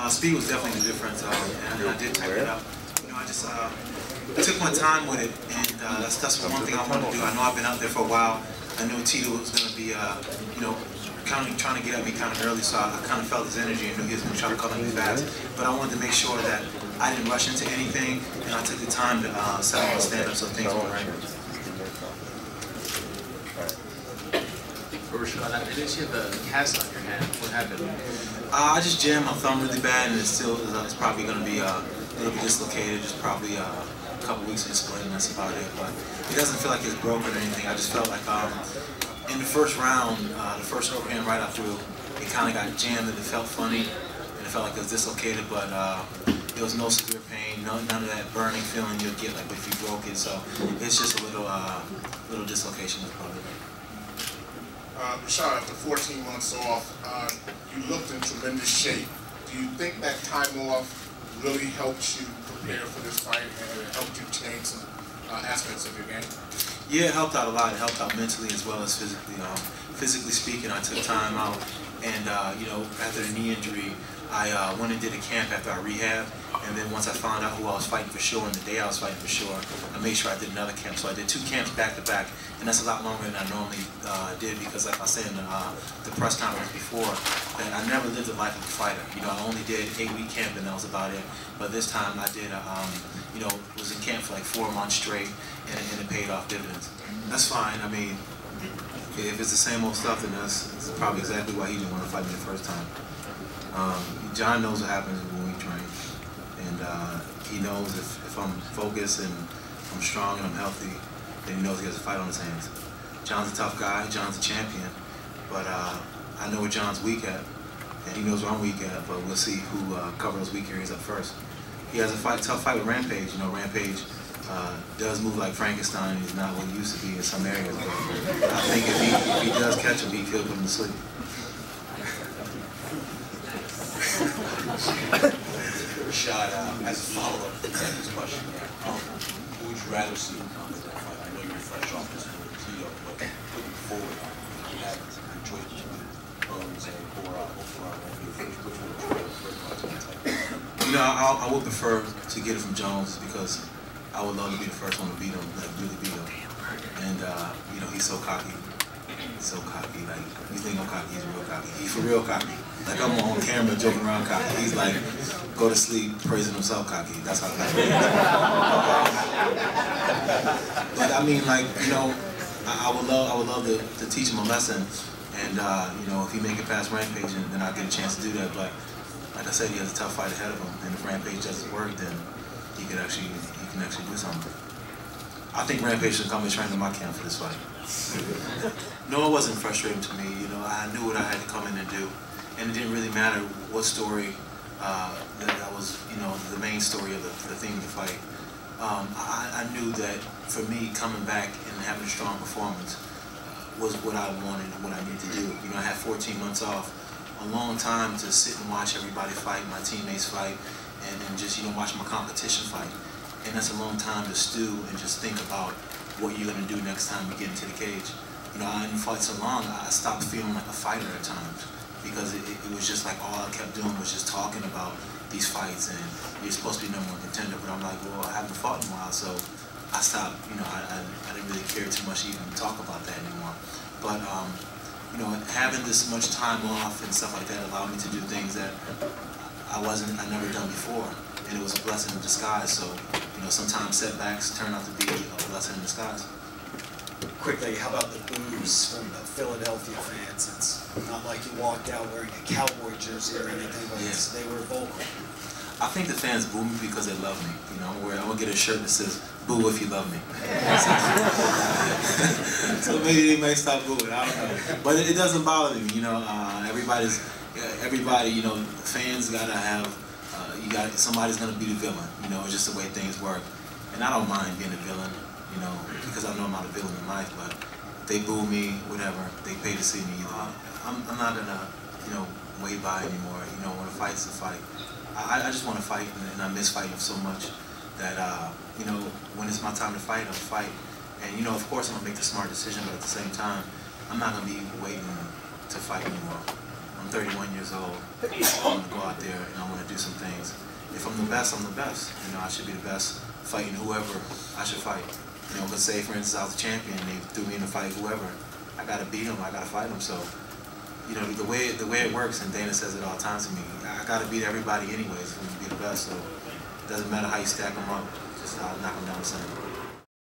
Speed was definitely the difference, and I did type it up. You know, I just took my time with it, and that's one thing I wanted to do. I know I've been out there for a while. I knew Tito was going to be, you know, kind of trying to get at me kind of early, so I kind of felt his energy and knew he was going to try to come at me fast. But I wanted to make sure that I didn't rush into anything, and I took the time to set up my stand-up so things were right. Rashad, I noticed you have a cast on your hand. What happened? I just jammed my thumb really bad, and it's probably going to be a little bit dislocated. Just probably a couple weeks of split, and that's about it. But it doesn't feel like it's broken or anything. I just felt like in the first round, the first overhand right I threw, it kind of got jammed and it felt funny, and it felt like it was dislocated. But there was no severe pain, none of that burning feeling you'll get like if you broke it. So it's just a little dislocation that's probably it. Rashad, after 14 months off, you looked in tremendous shape. Do you think that time off really helped you prepare for this fight and it helped you change some aspects of your game? Yeah, it helped out a lot. It helped out mentally as well as physically. Physically speaking, I took time out, and you know, after the knee injury, I went and did a camp after I rehabbed, and then once I found out who I was fighting for sure and the day I was fighting for sure, I made sure I did another camp. So I did 2 camps back to back, and that's a lot longer than I normally did because, like I said in the press conference before, that I never lived a life of a fighter. You know, I only did 8-week camp and that was about it. But this time I did, you know, was in camp for like 4 months straight, and it paid off dividends. That's fine. I mean, if it's the same old stuff, then that's probably exactly why he didn't want to fight me the first time. John knows what happens when we train, and he knows if I'm focused and I'm strong and I'm healthy, then he knows he has a fight on his hands. John's a tough guy, John's a champion, but I know where John's weak at, and he knows where I'm weak at, but we'll see who covers those weak areas up first. He has a tough fight with Rampage. You know, Rampage does move like Frankenstein. He's not what he used to be in some areas, but I think if he does catch him, he'll put him to sleep. Rashad, as a follow-up to this question, who would you rather see in that fight? I know you're fresh off this Tito, but looking forward, you have your choice between Burns and Bora. Which one would you prefer? You know, I would prefer to get it from Jones because I would love to be the first one to beat him, like really beat him. And you know, he's so cocky. So cocky, like, you think I'm cocky, he's real cocky. He's for real cocky. Like, I'm on camera joking around cocky. He's like, go to sleep praising himself cocky. That's how cocky he is. But I mean, like, you know, I would love to teach him a lesson. And, you know, if he make it past Rampage, then I'll get a chance to do that. But, like I said, he has a tough fight ahead of him. And if Rampage doesn't work, then he can actually do something. I think Rampage should come and train in my camp for this fight. No, it wasn't frustrating to me. You know, I knew what I had to come in and do, and it didn't really matter what story that was, you know, the main story of the theme of the fight. I knew that for me, coming back and having a strong performance was what I wanted and what I needed to do. You know, I had 14 months off, a long time to sit and watch everybody fight, my teammates fight, and just, you know, watch my competition fight. And that's a long time to stew and just think about what you're going to do next time you get into the cage. You know, I didn't fight so long, I stopped feeling like a fighter at times because it was just like all I kept doing was just talking about these fights and you're supposed to be #1 contender, but I'm like, well, I haven't fought in a while, so I stopped. You know, I didn't really care too much to even talk about that anymore. But, you know, having this much time off and stuff like that allowed me to do things that I never done before. And it was a blessing in disguise, so, you know, sometimes setbacks turn out to be a blessing in disguise. Quickly, how about the boos from the Philadelphia fans? It's not like you walked out wearing a Cowboy jersey or anything, but they were vocal. I think the fans boo me because they love me. You know, I'm gonna get a shirt that says "Boo if you love me." So maybe they may stop booing. I don't know, but it doesn't bother me. You know, everybody. You know, fans gotta have. Somebody's gonna be the villain. You know, it's just the way things work. And I don't mind being a villain. You know, because I know I'm not a villain in life. But if they boo me, whatever, they pay to see me. I'm not gonna, you know, wait by anymore. You know, when a fight's a fight. I just want to fight, and I miss fighting so much that, you know, when it's my time to fight, I'll fight. And, you know, of course I'm going to make the smart decision, but at the same time, I'm not going to be waiting to fight anymore. I'm 31 years old. I want to go out there and I want to do something. the best, I'm the best. You know, I should be the best fighting whoever I should fight. You know, but say for instance I was the champion and they threw me in a fight whoever, I gotta beat him, I gotta fight him. So, you know, the way it works, and Dana says it all the time to me, I gotta beat everybody anyways for me to be the best. So it doesn't matter how you stack them up, just knock them down the center.